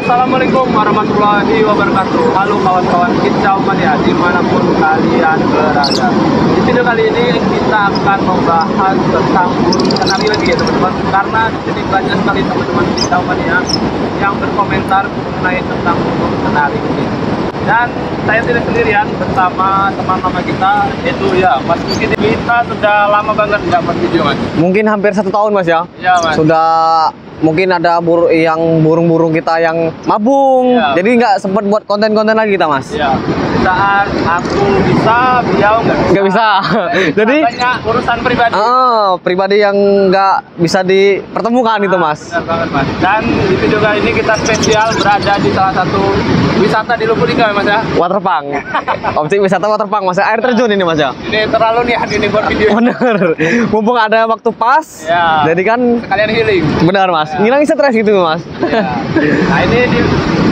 Assalamualaikum warahmatullahi wabarakatuh. Halo kawan-kawan kicau mania dimanapun kalian berada. Di video kali ini kita akan membahas tentang burung kenari lagi ya teman-teman. Karena di sini banyak sekali teman-teman kicau mania yang berkomentar mengenai tentang burung kenari ini. Dan saya tidak sendirian bersama teman-teman kita, yaitu ya Mas Mungkin. Kita sudah lama banget nggak buat video Mas. Mungkin hampir 1 tahun Mas ya. Iya Mas. Sudah mungkin ada burung-burung kita yang mabung, ya. jadi nggak sempat buat konten-konten lagi kita Mas. Iya. Saat aku bisa, beliau nggak bisa. Jadi banyak urusan pribadi. Pribadi yang nggak bisa dipertemukan itu Mas. Benar banget Mas. Dan di video kali ini kita spesial berada di salah satu wisata di Lubulingga ya Mas ya. Waterpark. Objek wisata waterpark Mas. Air terjun ini Mas ya. Ini terlalu niat ini buat video. Bener. Mumpung ada waktu pas. Ya. Jadi kan sekalian healing. Benar Mas. Ya. Ngilangin stres gitu Mas. Ya. Nah ini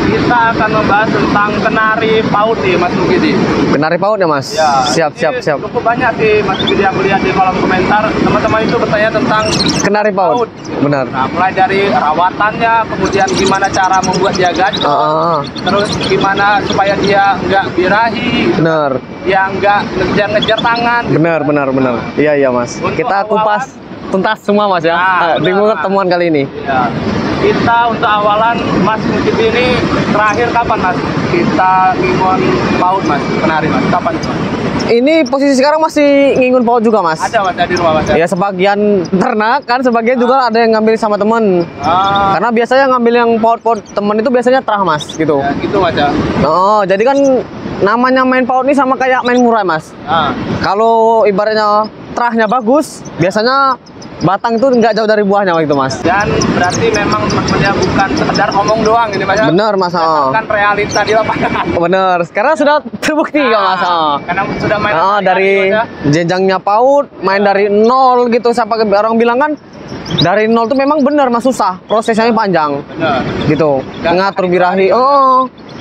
kita akan membahas tentang kenari paut nih Mas Mugidi. Kenari paut ya Mas. Ya. Siap. Cukup banyak sih Mas Mugidi yang lihat di kolom komentar. Teman-teman itu bertanya tentang kenari paut. Benar. Nah, mulai dari rawatannya, kemudian gimana cara membuat dia gacor, terus gimana supaya dia nggak birahi, benar, dia nggak ngejar-ngejar tangan. Benar. Iya Mas. Untuk Kita kupas tuntas semua Mas ya. Di pertemuan kali ini. Ya. Kita untuk awalan Mas Mungkin ini terakhir kapan Mas? Kita ngingon paut Mas, kenari Mas. Kapan Mas? Ini posisi sekarang masih ngingun paut juga Mas. Ada Mas, di rumah Mas. Ya sebagian ternak kan, sebagian juga ada yang ngambil sama temen. Karena biasanya ngambil yang paut-paut temen itu biasanya terah Mas gitu. Ya, gitu Mas ya. Oh, jadi kan namanya main paut ini sama kayak main murah Mas. Kalau ibaratnya terahnya bagus, biasanya batang itu nggak jauh dari buahnya gitu Mas. Dan berarti memang teman-temannya bukan sekedar ngomong doang ini Mas. Bener Mas. Kan realita di lapangan. Bener. Sekarang sudah terbukti kan Mas. Karena sudah main dari jenjangnya paut, main dari nol gitu. Sampai orang bilang kan dari nol tuh memang bener Mas, susah. Prosesnya panjang. Bener. Gitu. Ngatur birahi.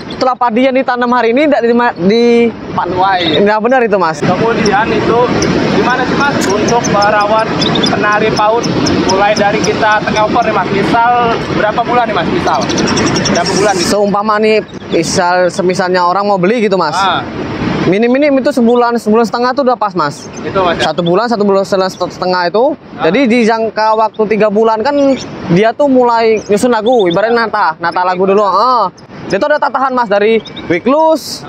Setelah padi yang ditanam hari ini tidak di panuai. Nggak benar itu Mas. Kemudian itu gimana sih Mas untuk merawat kenari paut mulai dari kita take over nih Mas? Misal berapa bulan nih Mas? Misal berapa bulan nih? Seumpama nih misalnya orang mau beli gitu Mas. Minim-minim itu sebulan setengah tuh udah pas Mas. Itu Mas. Ya? 1 bulan setengah itu. Jadi di jangka waktu 3 bulan kan dia tuh mulai nyusun lagu, ibaratnya nata lagu dulu. Dia tuh ada tatahan Mas, dari weklus,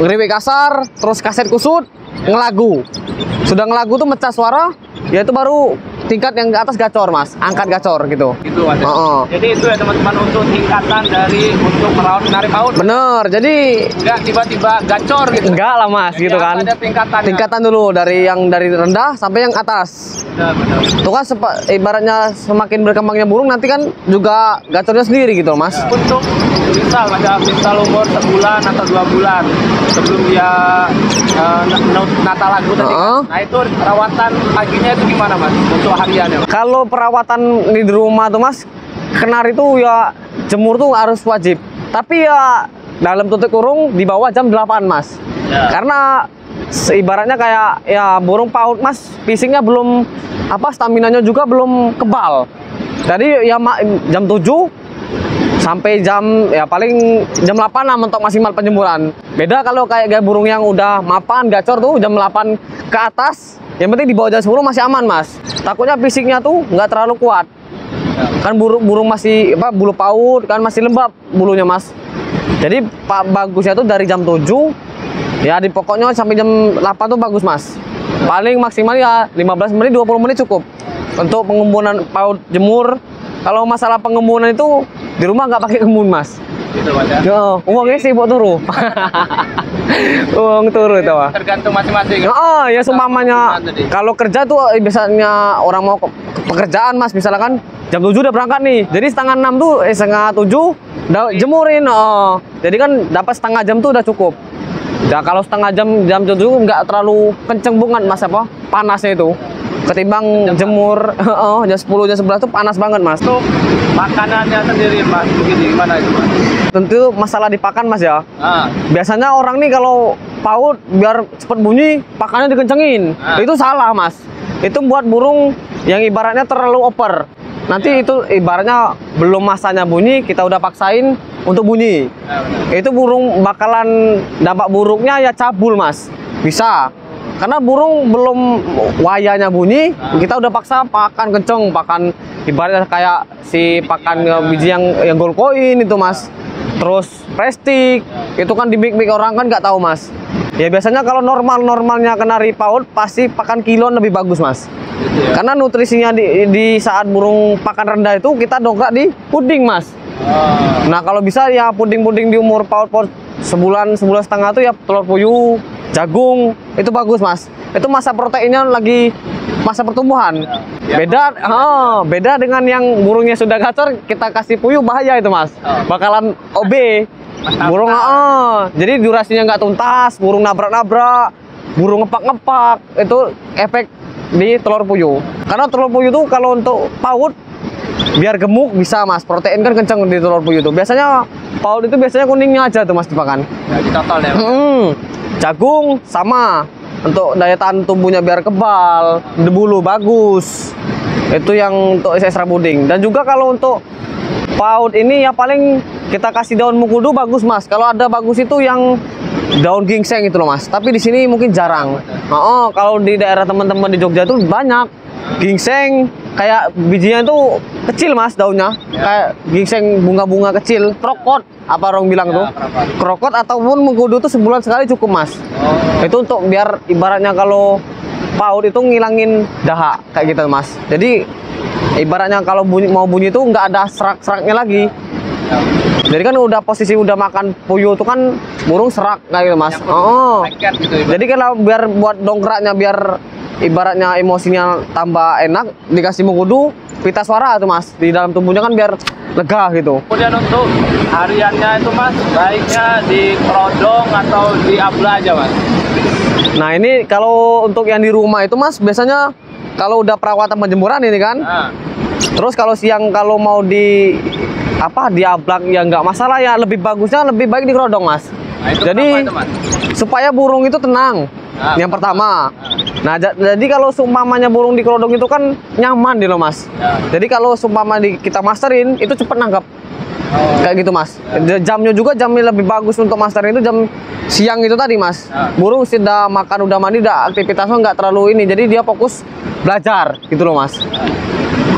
ngeriwik kasar, terus kaset kusut, ngelagu. Sudah ngelagu tuh mecah suara, ya itu baru tingkat yang ke atas gacor Mas, angkat gacor gitu. Gitu Mas. Jadi itu ya teman-teman untuk tingkatan untuk merawat kenari paut. Bener, jadi enggak tiba-tiba gacor gitu. Enggak lah Mas, jadi gitu kan. Ada tingkatan dulu dari rendah sampai yang atas. Benar. Itu kan ibaratnya semakin berkembangnya burung nanti kan juga gacornya sendiri gitu Mas. Untuk misal umur 1 bulan atau 2 bulan sebelum dia nata lagu tadi kan. Nah itu perawatan paginya itu gimana Mas untuk hariannya? Kalau perawatan di rumah tuh Mas, kenari itu ya jemur tuh harus wajib. Tapi ya dalam tutup kurung di bawah jam 8 Mas. Karena ibaratnya kayak ya burung paut Mas, pisingnya belum staminanya juga belum kebal. Jadi ya jam 7 sampai paling jam 8 lah mentok maksimal penjemuran. Beda kalau kayak burung yang udah mapan gacor tuh jam 8 ke atas, yang penting di bawah jam 10 masih aman Mas. Takutnya fisiknya tuh nggak terlalu kuat. Kan burung masih bulu paut kan masih lembab bulunya Mas. Jadi bagusnya tuh dari jam 7 ya di pokoknya sampai jam 8 tuh bagus Mas. Paling maksimal ya 15 menit 20 menit cukup untuk pengembunan paut jemur. Kalau masalah pengembunan itu di rumah nggak pakai kembun Mas. Gitu Mas ya. Uangnya sih buat turu. Uang turu itu Mas. Tergantung masing-masing. Ya seumpamanya kalau kerja tuh biasanya orang mau ke pekerjaan Mas, misalkan jam 7 udah berangkat nih. Jadi setengah 6 tuh setengah 7 udah jemurin. Jadi kan dapat setengah jam tuh udah cukup. Ya kalau setengah jam 7 nggak terlalu kenceng banget Mas panasnya itu. Ketimbang jemur jam 10 jam 11 tuh panas banget Mas. Untuk makanannya sendiri Mas, begini gimana itu Mas? Tentu masalah dipakan Mas ya. Biasanya orang nih kalau paut biar cepet bunyi pakannya dikencengin. Itu salah Mas. Itu buat burung yang ibaratnya terlalu over. Nanti itu ibaratnya belum masanya bunyi, kita udah paksain untuk bunyi. Itu burung bakalan dampak buruknya ya cabul, Mas. Bisa. Karena burung belum wayanya bunyi, kita udah paksa pakan kenceng, pakan ibaratnya kayak si pakan biji yang gold coin itu, Mas. Terus plastik, itu kan di mik orang kan nggak tahu, Mas. Ya biasanya kalau normalnya kenari PAUD pasti pakan kilon lebih bagus, Mas. Gitu ya. Karena nutrisinya di saat burung pakan rendah itu kita dongkrak di puding, Mas. Nah kalau bisa ya puding-puding di umur PAUD sebulan setengah tuh ya telur puyuh, jagung, itu bagus, Mas. Itu masa proteinnya lagi masa pertumbuhan. Beda dengan yang burungnya sudah gacor, kita kasih puyuh bahaya itu, Mas. Bakalan OB. Burung jadi durasinya nggak tuntas, burung nabrak-nabrak, burung ngepak-ngepak, itu efek di telur puyuh. Karena telur puyuh tuh kalau untuk PAUD biar gemuk bisa, Mas. Protein kan kenceng di telur puyuh tuh. Biasanya PAUD itu biasanya kuningnya aja tuh, Mas, dipakan. Ya, ditotol ya. Jagung sama untuk daya tahan tubuhnya biar kebal, bulu bagus. Itu yang untuk extra puding. Dan juga kalau untuk PAUD ini ya paling kita kasih daun mengkudu bagus, Mas. Kalau ada bagus itu yang daun gingseng itu loh, Mas. Tapi di sini mungkin jarang. Kalau di daerah teman-teman di Jogja itu banyak gingseng, kayak bijinya itu kecil, Mas, daunnya. Kayak gingseng bunga-bunga kecil, krokot apa orang bilang tuh. Krokot ataupun mengkudu itu sebulan sekali cukup, Mas. Itu untuk biar ibaratnya kalau PAUD itu ngilangin dahak kayak gitu, Mas. Jadi ibaratnya kalau mau bunyi itu nggak ada serak-seraknya lagi. Jadi kan udah posisi udah makan puyuh itu kan burung serak kayak gitu, Mas. Gitu, jadi kalau biar buat dongkraknya biar ibaratnya emosinya tambah enak, dikasih mengkudu pita suara tuh, Mas. Di dalam tubuhnya kan biar lega gitu. Kemudian untuk hariannya itu, Mas, baiknya di kerodong atau di abla aja, Mas? Nah ini kalau untuk yang di rumah itu, Mas, biasanya kalau udah perawatan penjemuran ini kan. Terus kalau siang kalau mau di ablak ya nggak masalah ya, lebih bagusnya lebih baik di kerodong, Mas. Nah, jadi itu, Mas? supaya burung itu tenang. Yang pertama. Nah jadi kalau seumpamanya burung di kerodong itu kan nyaman di loh, Mas. Jadi kalau seumpama kita masterin itu cepet nangkap. Kayak gitu, Mas. Jamnya juga jamnya lebih bagus untuk masterin itu jam siang itu tadi, Mas. Burung sudah makan, udah mandi, udah aktivitasnya nggak terlalu ini, jadi dia fokus belajar gitu loh, Mas.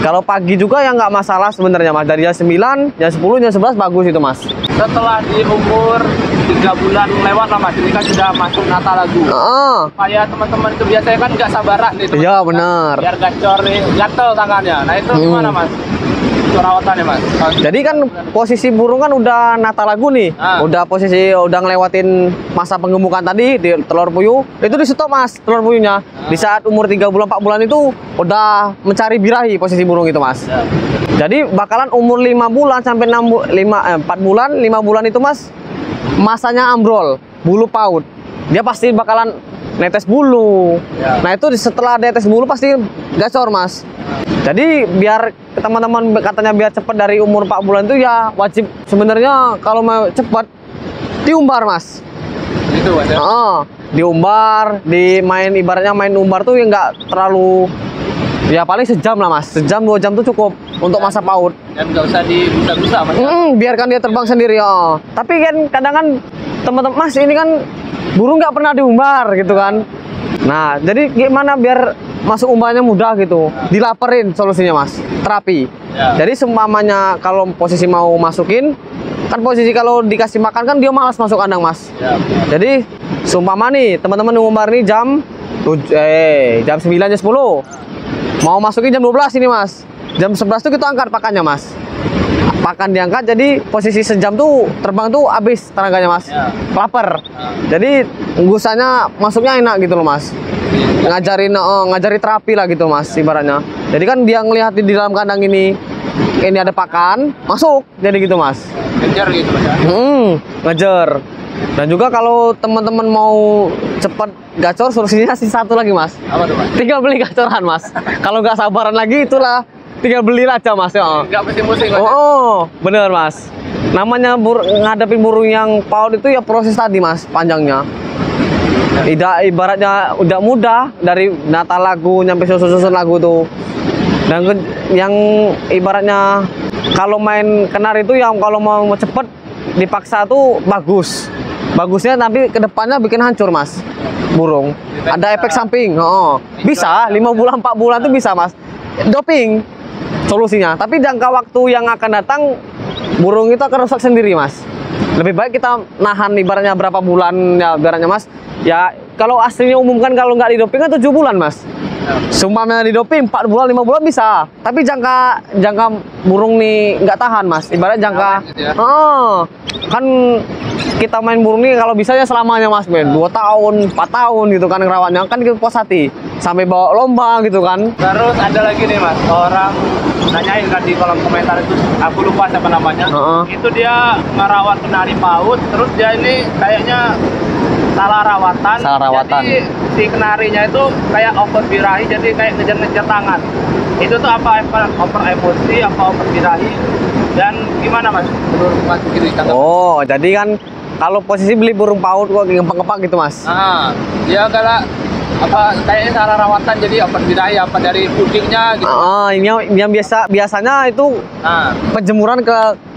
Kalau pagi juga ya nggak masalah sebenarnya, Mas. Dari jam 9, jam 10, jam 11 bagus itu, Mas. Setelah di umur 3 bulan lewat lah, Mas, ini kan sudah masuk Natal lagu. Supaya teman-teman itu biasanya kan nggak sabaran nih. Iya, benar. Biar gacor nih, gatel tangannya. Nah itu gimana, Mas? Perawatannya, Mas? Jadi kan posisi burung kan udah Natal lagu nih. Udah ngelewatin masa penggemukan tadi di telur puyuh. Itu di stop, Mas, telur puyuhnya. Di saat umur 3 bulan 4 bulan itu udah mencari birahi posisi burung itu, Mas. Jadi bakalan umur 5 bulan sampai 4 bulan, 5 bulan itu, Mas, masanya ambrol, bulu PAUD. Dia pasti bakalan netes bulu. Nah itu setelah netes bulu pasti gacor, Mas. Jadi biar teman-teman katanya biar cepat dari umur 4 bulan itu ya wajib sebenarnya kalau mau cepat diumbar, Mas. Itu, Mas, ya? Diumbar, ibaratnya main umbar tuh ya nggak terlalu, ya paling sejam lah, Mas. Sejam 2 jam tuh cukup untuk masa PAUD. Dan nggak usah dibusa-busa, Mas. Biarkan dia terbang sendiri, Tapi kan kadang kan teman-teman, Mas, ini kan burung nggak pernah diumbar gitu kan. Nah, jadi gimana biar masuk umbarnya mudah gitu? Dilaparin solusinya, Mas. Terapi. Jadi seumpamanya kalau posisi mau masukin, kan posisi kalau dikasih makan kan dia malas masuk kandang, Mas. Jadi seumpama nih teman-teman ngumbar nih jam 9, jam 10. Mau masukin jam 12 ini, Mas. Jam 11 tuh kita angkat pakannya, Mas. Pakan diangkat, jadi posisi sejam tuh terbang tuh habis tenaganya, Mas. Lapar. Jadi unggusannya masuknya enak gitu loh, Mas. Ngajari terapi lah gitu, Mas, ibaratnya. Jadi kan dia ngelihat di dalam kandang ini ada pakan, masuk. Jadi gitu, Mas. Ngejar gitu, Mas. Ngejar. Dan juga kalau teman-teman mau cepat gacor, solusinya sih satu lagi, Mas. Apa tuh, Mas? Tinggal beli gacoran, Mas. Kalau nggak sabaran lagi itulah tinggal beli aja, Mas. Nggak pusing-pusing, Mas. Bener, Mas. Namanya ngadepin burung yang PAUD itu ya proses tadi, Mas, panjangnya. Ibaratnya udah mudah dari Natal lagu nyampe susun lagu tuh. Dan yang ibaratnya kalau main kenar itu yang kalau mau cepet dipaksa tuh bagus. Bagusnya tapi kedepannya bikin hancur mas burung. Ada efek samping. Oh, bisa 5 bulan 4 bulan tuh bisa mas. Doping solusinya. Tapi jangka waktu yang akan datang burung itu akan rusak sendiri mas. Lebih baik kita nahan ibaratnya berapa bulan ya ibaratnya mas. Ya kalau aslinya umumkan kalau nggak didoping kan 7 bulan mas. Sumpahnya didoping 4 bulan 5 bulan bisa. Tapi jangka burung nih nggak tahan mas. Ibarat jangka kan kita main burung nih kalau bisa ya selamanya mas Ben 2 tahun 4 tahun gitu kan ngerawatnya kan kita puas hati sampai bawa lomba gitu kan. Terus ada lagi nih mas, orang nanyain kan di kolom komentar itu, aku lupa siapa namanya. Itu dia ngerawat kenari paut, terus dia ini kayaknya salah rawatan. Jadi si kenarinya itu kayak over birahi, jadi kayak ngejar-ngejar tangan. Itu tuh apa over emosi, apa over birahi? Dan gimana mas? Menurut mas gini tanggapan? Oh, jadi kan kalau posisi beli burung paut kok ngepak-ngepak gitu mas? Dia galak apa kayaknya salah rawatan jadi over birahi apa dari pudingnya gitu. Ini yang biasanya itu penjemuran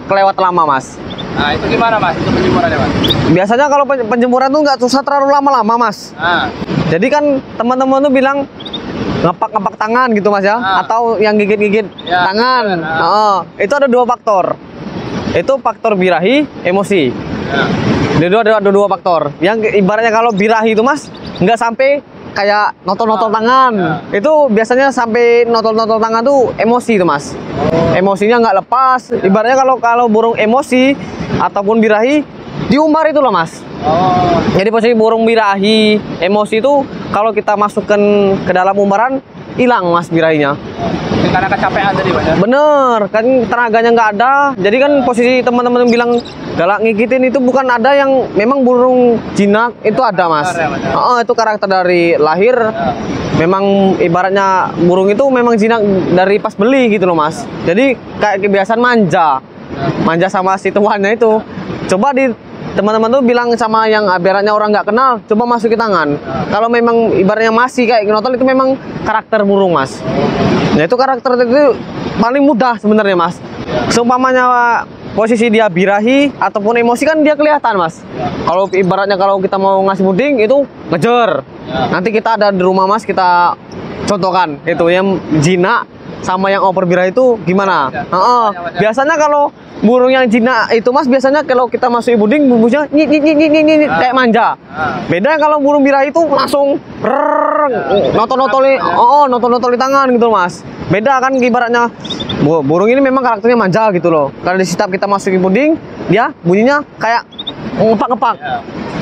kelewat lama mas. Nah itu gimana mas itu penjemurannya mas? Biasanya kalau penjemuran tuh nggak usah terlalu lama-lama mas. Jadi kan teman-teman tuh bilang ngepak-ngepak tangan gitu mas ya, atau yang gigit-gigit tangan. Itu ada 2 faktor. Itu faktor birahi, emosi. Ada 2 faktor. Yang ibaratnya kalau birahi itu mas nggak sampai kayak notol-notol tangan. Itu biasanya sampai notol-notol tangan tuh emosi itu mas. Emosinya nggak lepas. Ibaratnya kalau burung emosi ataupun birahi diumbar itu loh mas. Jadi posisi burung birahi emosi itu kalau kita masukkan ke dalam umbaran hilang mas birahinya. Karena kecapean tadi mas ya? Bener kan tenaganya nggak ada. Jadi kan posisi teman-teman bilang galak ngigitin itu bukan ada yang memang burung jinak itu ada mas. Itu karakter dari lahir. Memang ibaratnya burung itu memang jinak dari pas beli gitu loh mas. Jadi kayak kebiasaan manja sama si tuannya itu. Coba teman-teman tuh bilang sama yang ibaratnya orang nggak kenal, coba masukin tangan. Kalau memang ibaratnya masih kayak gnotol itu memang karakter burung mas. Nah itu karakter itu paling mudah sebenarnya mas. Seumpamanya posisi dia birahi ataupun emosi kan dia kelihatan mas. Kalau ibaratnya kalau kita mau ngasih puding itu ngejar. Nanti kita ada di rumah mas kita contohkan itu yang jinak sama yang over birahi itu gimana. Biasanya kalau burung yang jinak itu mas biasanya kalau kita masukin puding bubusnya nyit kayak manja. Beda kalau burung birahi itu langsung notol-notoli tangan gitu mas. Beda kan ibaratnya burung ini memang karakternya manja gitu loh. Kalau di setiap kita masukin puding dia bunyinya kayak ngepak-ngepak.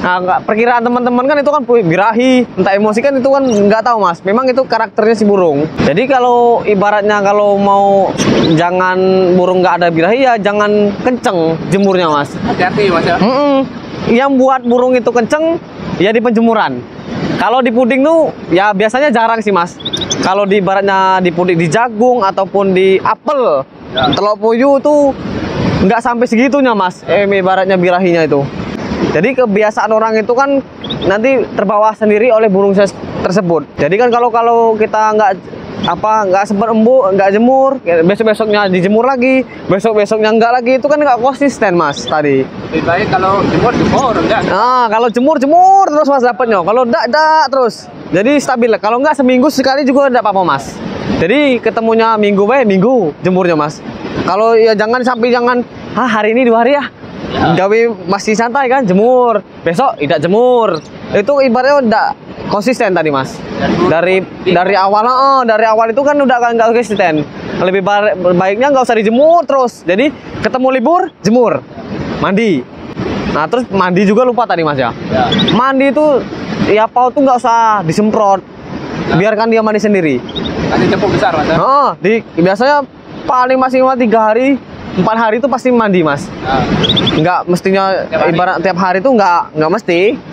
Nah, perkiraan teman-teman kan itu kan birahi, entah emosi kan itu kan nggak tahu mas. Memang itu karakternya si burung. Jadi kalau ibaratnya kalau mau jangan burung nggak ada birahi ya jangan kenceng jemurnya mas. Hati-hati mas ya. Yang buat burung itu kenceng ya di penjemuran. Kalau di puding tuh ya biasanya jarang sih mas. Kalau di ibaratnya di puding di jagung ataupun di apel, telur puyuh tuh nggak sampai segitunya mas. Ibaratnya birahinya itu. Jadi kebiasaan orang itu kan nanti terbawa sendiri oleh burung tersebut. Jadi kan kalau kita nggak sempat nggak jemur, besoknya dijemur lagi, besoknya nggak lagi, itu kan nggak konsisten mas tadi. Lebih baik kalau jemur enggak? Nah kalau jemur terus mas dapatnya. Kalau enggak terus. Jadi stabil. Kalau nggak seminggu sekali juga enggak apa-apa mas. Jadi ketemunya minggu jemurnya mas. Kalau ya jangan hari ini 2 hari ya. Gawe masih santai kan jemur, besok tidak jemur. Itu ibaratnya udah konsisten tadi mas. Dari awal itu kan udah nggak konsisten. Lebih baiknya nggak usah dijemur terus. Jadi ketemu libur jemur, mandi. Nah terus mandi juga lupa tadi mas ya. Mandi itu ya paut tuh nggak usah disemprot, biarkan dia mandi sendiri. Nanti cukup besar mas ya? Biasanya paling maksimal 3 hari 4 hari itu pasti mandi mas. Nggak mestinya ibarat tiap hari itu nggak mesti.